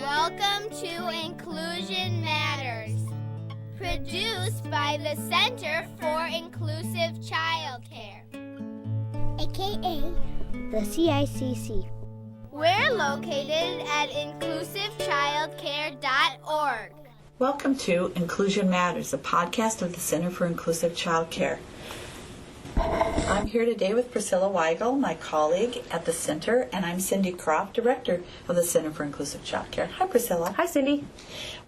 Welcome to Inclusion Matters, produced by the Center for Inclusive Childcare, aka the CICC. We're located at inclusivechildcare.org. Welcome to Inclusion Matters, a podcast of the Center for Inclusive Childcare. I'm here today with Priscilla Weigel, my colleague at the center, and I'm Cindy Croft, director of the Center for Inclusive Childcare. Hi, Priscilla. Hi, Cindy.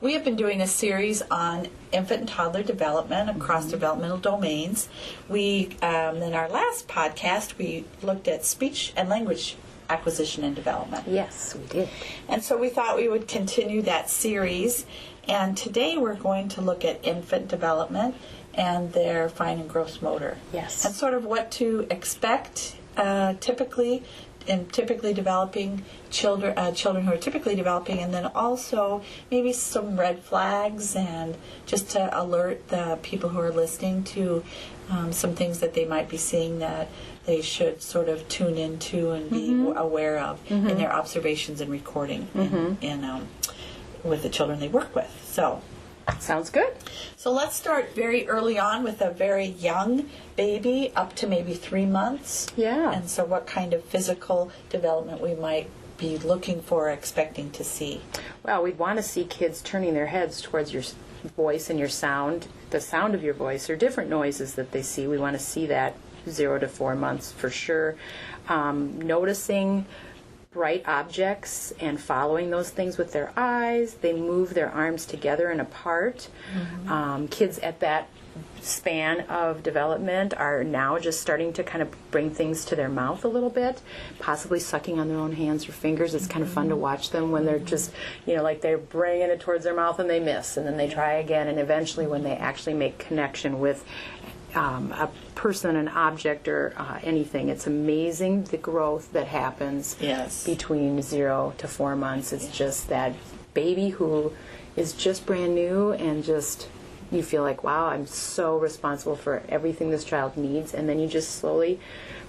We have been doing a series on infant and toddler development across developmental domains. In our last podcast, we looked at speech and language acquisition and development. Yes, we did. And so we thought we would continue that series. And today we're going to look at infant development and their fine and gross motor. Yes. And sort of what to expect typically developing children who are typically developing, and then also maybe some red flags, and just to alert the people who are listening to some things that they might be seeing that they should sort of tune into and be aware of in their observations and recording with the children they work with. So, sounds good. So let's start very early on with a very young baby, up to maybe 3 months. Yeah. And so what kind of physical development we might be looking for, expecting to see. Well, we'd want to see kids turning their heads towards your voice and your sound, the sound of your voice, or different noises that they see. We want to see that 0 to 4 months for sure. Noticing bright objects and following those things with their eyes. They move their arms together and apart. Kids at that span of development are now just starting to kind of bring things to their mouth a little bit, possibly sucking on their own hands or fingers. It's kind of fun to watch them when they're just, like they're bringing it towards their mouth and they miss, and then they try again, and eventually when they actually make connection with a person, an object, or anything. It's amazing the growth that happens between 0 to 4 months. It's just that baby who is just brand new, and just you feel like, wow, I'm so responsible for everything this child needs, and then you just slowly,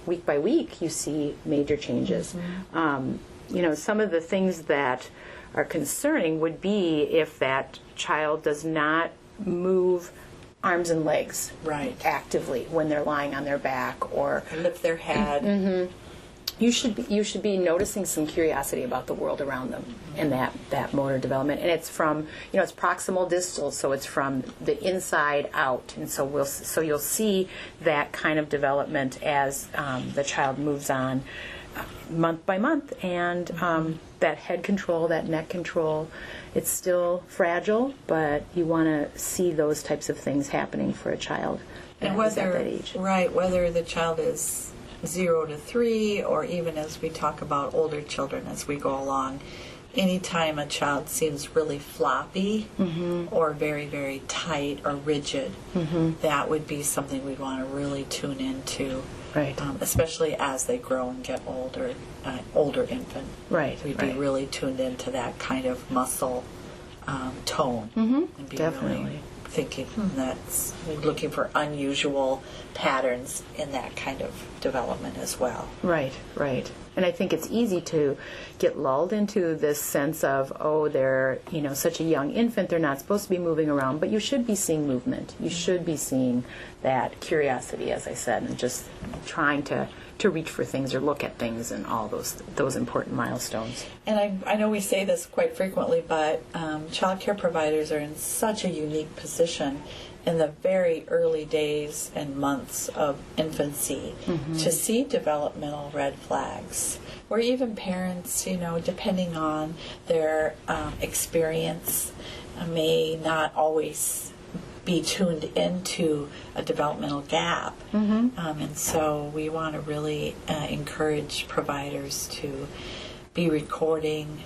week by week, you see major changes. Some of the things that are concerning would be if that child does not move arms and legs actively when they're lying on their back, or lift their head. You should be noticing some curiosity about the world around them and that motor development. And it's from it's proximal distal, so it's from the inside out, and so you'll see that kind of development as the child moves on month by month, and that head control, that neck control, it's still fragile, but you want to see those types of things happening for a child and at that age. Right, whether the child is 0 to 3, or even as we talk about older children as we go along, anytime a child seems really floppy or very, very tight or rigid, that would be something we'd want to really tune into. Right. Especially as they grow and get older infant. Right. We'd be really tuned into that kind of muscle tone. And be Definitely. really thinking that's looking for unusual patterns in that kind of development as well. Right. And I think it's easy to get lulled into this sense of, they're, such a young infant, they're not supposed to be moving around, but you should be seeing movement. You should be seeing that curiosity, as I said, and just trying to reach for things or look at things, and all those important milestones. And I know we say this quite frequently, but child care providers are in such a unique position in the very early days and months of infancy to see developmental red flags, where even parents, depending on their experience, may not always be tuned into a developmental gap. And so we want to really encourage providers to be recording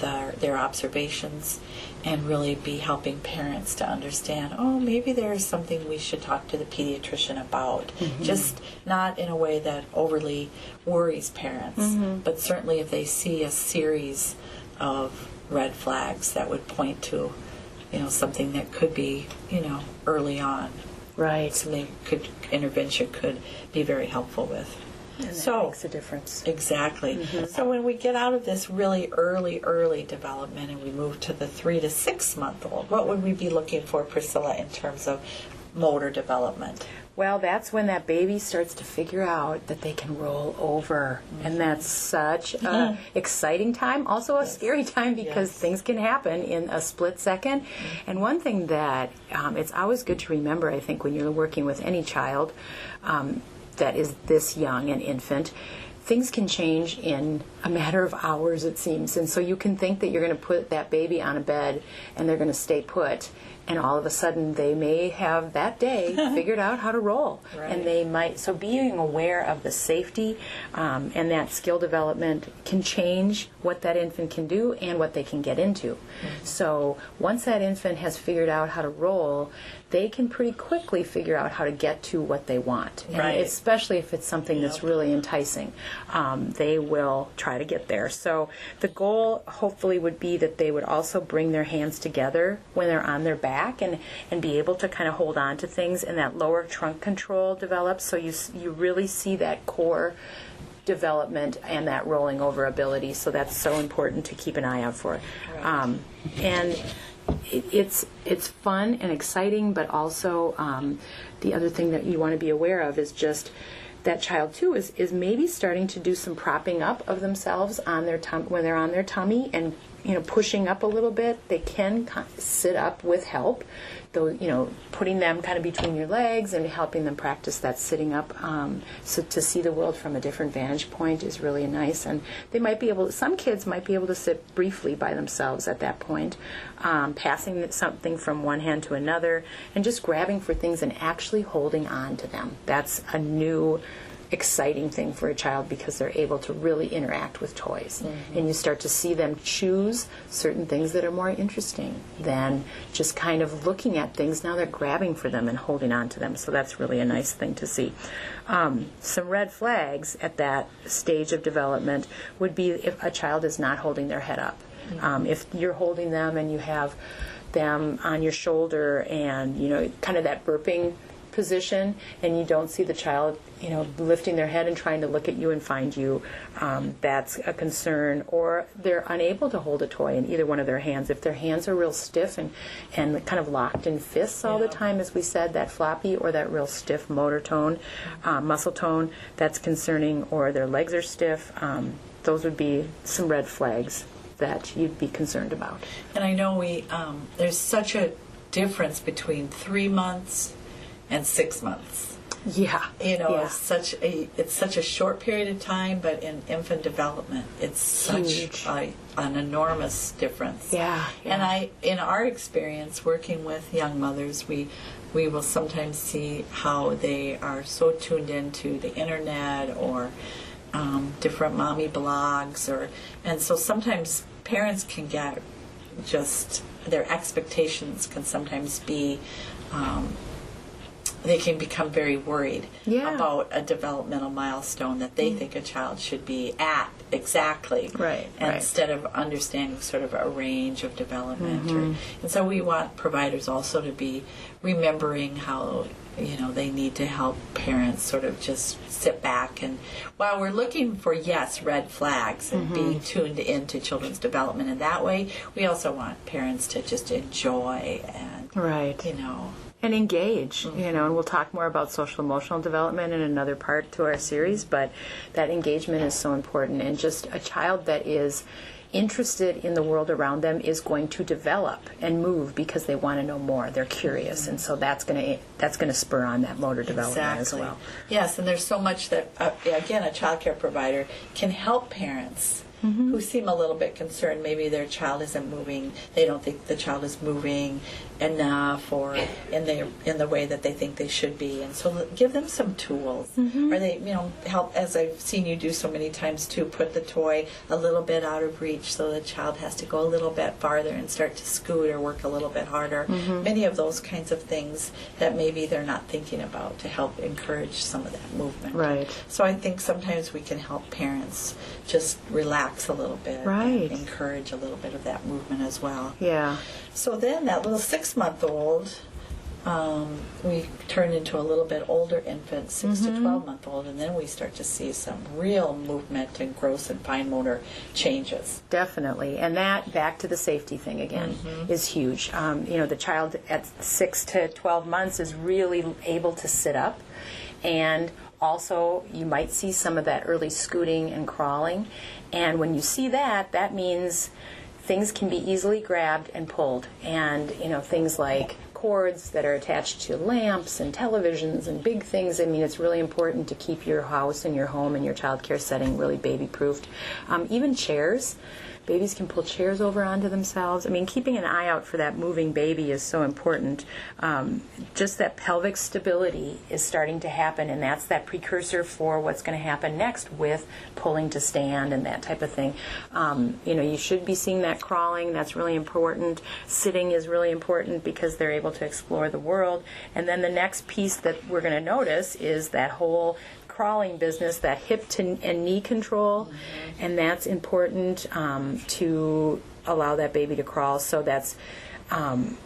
their observations, and really be helping parents to understand, maybe there's something we should talk to the pediatrician about. Just not in a way that overly worries parents, but certainly if they see a series of red flags that would point to something that could be early on. Right. Something intervention could be very helpful with. And So- that makes a difference. Exactly. So when we get out of this really early development and we move to the 3 to 6 month old, what would we be looking for, Priscilla, in terms of motor development? Well, that's when that baby starts to figure out that they can roll over. And that's such a exciting time, also a scary time because things can happen in a split second. And one thing that it's always good to remember, I think, when you're working with any child that is this young, an infant, things can change in a matter of hours, it seems. And so you can think that you're going to put that baby on a bed and they're going to stay put. And all of a sudden, they may have that day figured out how to roll. Right. And they might, so being aware of the safety and that skill development can change what that infant can do and what they can get into. So once that infant has figured out how to roll, they can pretty quickly figure out how to get to what they want. And Right. especially if it's something that's really enticing, they will try to get there. So the goal hopefully would be that they would also bring their hands together when they're on their back and be able to kind of hold on to things, and that lower trunk control develops, so you really see that core development and that rolling over ability. So that's so important to keep an eye out for. And it's fun and exciting, but also the other thing that you want to be aware of is just that child too is maybe starting to do some propping up of themselves on their when they're on their tummy, and pushing up a little bit. They can sit up with help, though, putting them kind of between your legs and helping them practice that sitting up, so to see the world from a different vantage point is really nice. And they might be able, some kids might be able to sit briefly by themselves at that point, passing something from one hand to another and just grabbing for things and actually holding on to them. That's a new exciting thing for a child because they're able to really interact with toys. And you start to see them choose certain things that are more interesting than just kind of looking at things. Now they're grabbing for them and holding on to them. So that's really a nice thing to see. Some red flags at that stage of development would be if a child is not holding their head up. If you're holding them and you have them on your shoulder and, kind of that burping position, and you don't see the child, lifting their head and trying to look at you and find you, that's a concern. Or they're unable to hold a toy in either one of their hands. If their hands are real stiff and kind of locked in fists all the time, as we said, that floppy or that real stiff motor tone, muscle tone, that's concerning. Or their legs are stiff. Those would be some red flags that you'd be concerned about. And I know there's such a difference between 3 months and 6 months. Yeah. It's such a short period of time, but in infant development, it's such an enormous difference. Yeah. And in our experience working with young mothers, we will sometimes see how they are so tuned into the internet or different mommy blogs, and so sometimes parents can get their expectations can sometimes be. They can become very worried about a developmental milestone that they think a child should be at exactly, instead of understanding sort of a range of development. And so we want providers also to be remembering how they need to help parents sort of just sit back, and while we're looking for red flags and being tuned into children's development in that way, we also want parents to just enjoy and and engage, and we'll talk more about social emotional development in another part to our series, but that engagement is so important. And just a child that is interested in the world around them is going to develop and move because they want to know more. They're curious, and so that's going to spur on that motor development as well. Yes, and there's so much that again, a child care provider can help parents who seem a little bit concerned. Maybe their child isn't moving. They don't think the child is moving enough or in the way that they think they should be, and so give them some tools. Or they help, as I've seen you do so many times too, put the toy a little bit out of reach so the child has to go a little bit farther and start to scoot or work a little bit harder. Many of those kinds of things that maybe they're not thinking about to help encourage some of that movement. So I think sometimes we can help parents just relax a little bit and encourage a little bit of that movement as well. So then that little 6-month-old, we turn into a little bit older infant, 6 to 12-month-old, and then we start to see some real movement and gross and fine motor changes. Definitely. And that, back to the safety thing again, is huge. The child at 6 to 12 months is really able to sit up, and also you might see some of that early scooting and crawling. And when you see that, that means things can be easily grabbed and pulled. And, things like cords that are attached to lamps and televisions and big things. I mean, it's really important to keep your house and your home and your child care setting really baby-proofed. Even chairs. Babies can pull chairs over onto themselves. I mean, keeping an eye out for that moving baby is so important. Just that pelvic stability is starting to happen, and that's that precursor for what's going to happen next with pulling to stand and that type of thing. You should be seeing that crawling. That's really important. Sitting is really important because they're able to explore the world. And then the next piece that we're going to notice is that whole crawling business, that hip and knee control, and that's important to allow that baby to crawl. So that's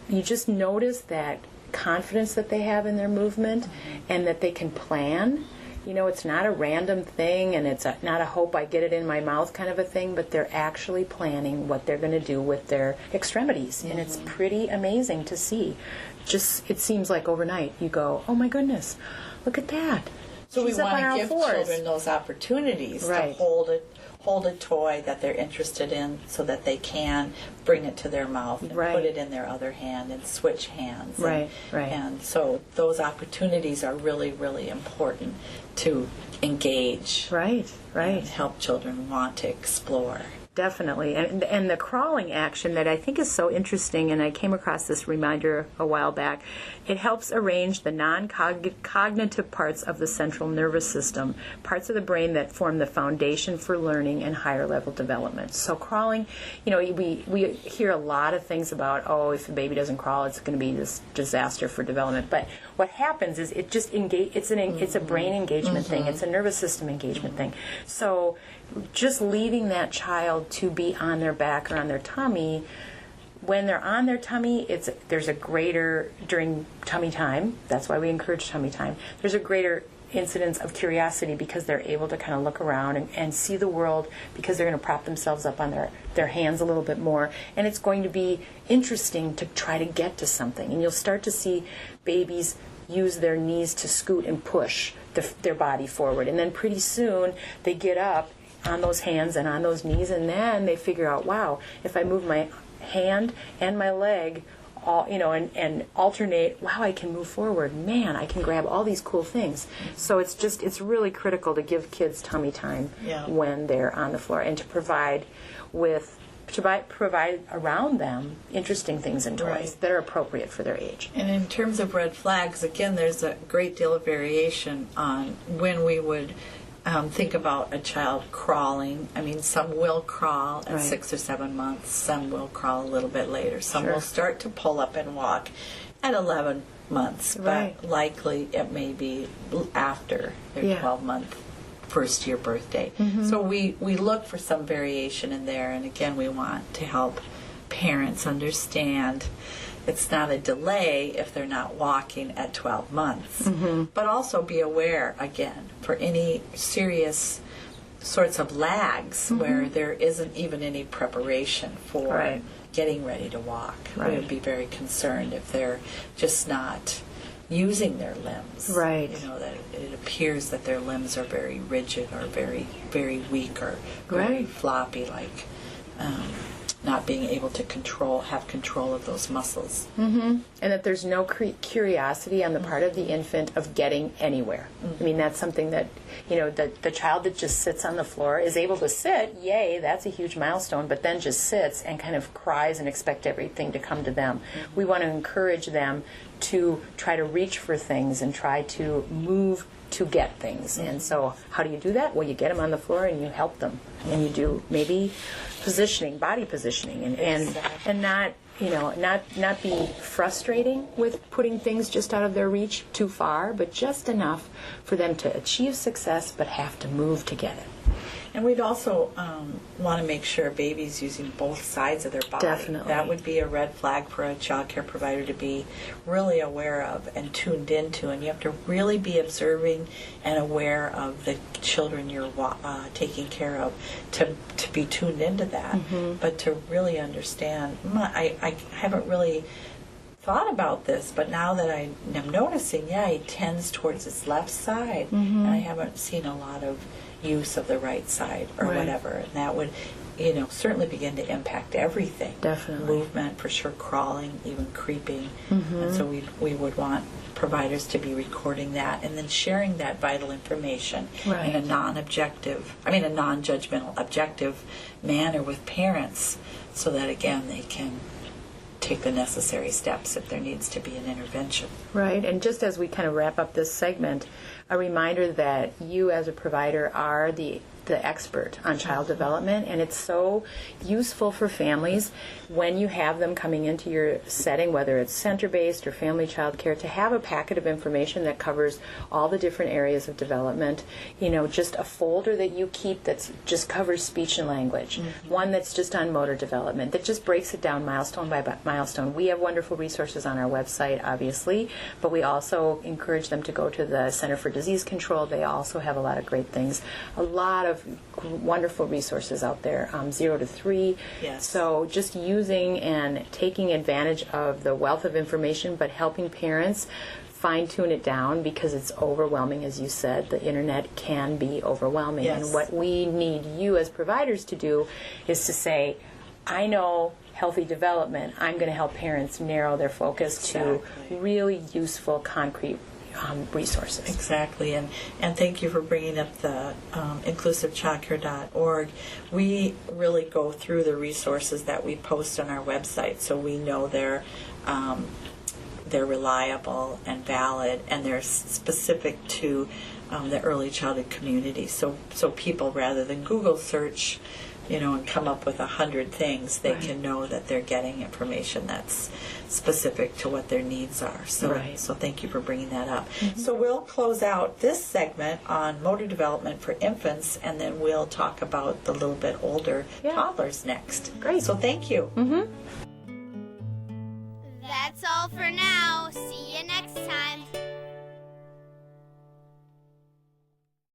you just notice that confidence that they have in their movement, and that they can plan. It's not a random thing, and it's not a hope I get it in my mouth kind of a thing, but they're actually planning what they're going to do with their extremities, and it's pretty amazing to see. It seems like overnight you go, oh my goodness, look at that. So She's we up want on to all give fours. children those opportunities Right. to hold a toy that they're interested in, so that they can bring it to their mouth and Right. put it in their other hand and switch hands. Right. And so those opportunities are really, really important to engage. Right. And help children want to explore. Definitely. And the crawling action that I think is so interesting, and I came across this reminder a while back, it helps arrange the non-cognitive parts of the central nervous system, parts of the brain that form the foundation for learning and higher level development. So crawling, we hear a lot of things about, if a baby doesn't crawl, it's going to be this disaster for development. But what happens is it just it's a brain engagement thing. It's a nervous system engagement thing. So just leaving that child to be on their back or on their tummy, when they're on their tummy, there's a greater, during tummy time, that's why we encourage tummy time, there's a greater incidence of curiosity because they're able to kind of look around and see the world, because they're going to prop themselves up on their hands a little bit more, and it's going to be interesting to try to get to something. And you'll start to see babies use their knees to scoot and push their body forward, and then pretty soon they get up on those hands and on those knees, and then they figure out, wow, if I move my hand and my leg and alternate, wow, I can move forward. Man, I can grab all these cool things. So it's really critical to give kids tummy time when they're on the floor, and to provide around them interesting things and toys that are appropriate for their age. And in terms of red flags, again, there's a great deal of variation on when we would think about a child crawling. I mean, some will crawl at 6 or 7 months. Some will crawl a little bit later. Some will start to pull up and walk at 11 months. But likely it may be after their 12-month first-year birthday. So we look for some variation in there. And again, we want to help parents understand it's not a delay if they're not walking at 12 months. But also be aware, again, for any serious sorts of lags where there isn't even any preparation for getting ready to walk. We would be very concerned if they're just not using their limbs. That it appears that their limbs are very rigid or very, very weak or very floppy, like not being able to have control of those muscles. And that there's no curiosity on the part of the infant of getting anywhere. I mean, that's something that, the child that just sits on the floor is able to sit, yay, that's a huge milestone, but then just sits and kind of cries and expect everything to come to them. We want to encourage them to try to reach for things and try to move to get things. And so how do you do that? Well, you get them on the floor and you help them. And you do maybe body positioning, and not be frustrating with putting things just out of their reach too far, but just enough for them to achieve success but have to move to get it. And we'd also want to make sure a baby's using both sides of their body. Definitely. That would be a red flag for a child care provider to be really aware of and tuned into. And you have to really be observing and aware of the children you're taking care of to be tuned into that. But to really understand, I haven't really thought about this, but now that I am noticing, he tends towards his left side, and I haven't seen a lot of use of the right side or whatever, and that would, certainly begin to impact everything. Definitely. Movement, for sure, crawling, even creeping, and so we would want providers to be recording that and then sharing that vital information in a non-judgmental, objective manner with parents, so that again they can take the necessary steps if there needs to be an intervention. Right, and just as we kind of wrap up this segment, a reminder that you as a provider are the expert on child development, and it's so useful for families when you have them coming into your setting, whether it's center-based or family child care, to have a packet of information that covers all the different areas of development. Just a folder that you keep that just covers speech and language, one that's just on motor development, that just breaks it down milestone by milestone. We have wonderful resources on our website, obviously, but we also encourage them to go to the Center for Disease Control. They also have a lot of great things, a lot of wonderful resources out there, 0 to 3. Yes. So just using and taking advantage of the wealth of information, but helping parents fine-tune it down, because it's overwhelming, as you said. The internet can be overwhelming. Yes. And what we need you as providers to do is to say, I know healthy development. I'm going to help parents narrow their focus to really useful, concrete resources. Exactly, and thank you for bringing up the inclusivechildcare.org. We really go through the resources that we post on our website, so we know they're reliable and valid, and they're specific to the early childhood community. So people, rather than Google search, and come up with 100 things, they can know that they're getting information that's specific to what their needs are. So thank you for bringing that up. So we'll close out this segment on motor development for infants, and then we'll talk about the little bit older toddlers next. Great. So thank you. That's all for now.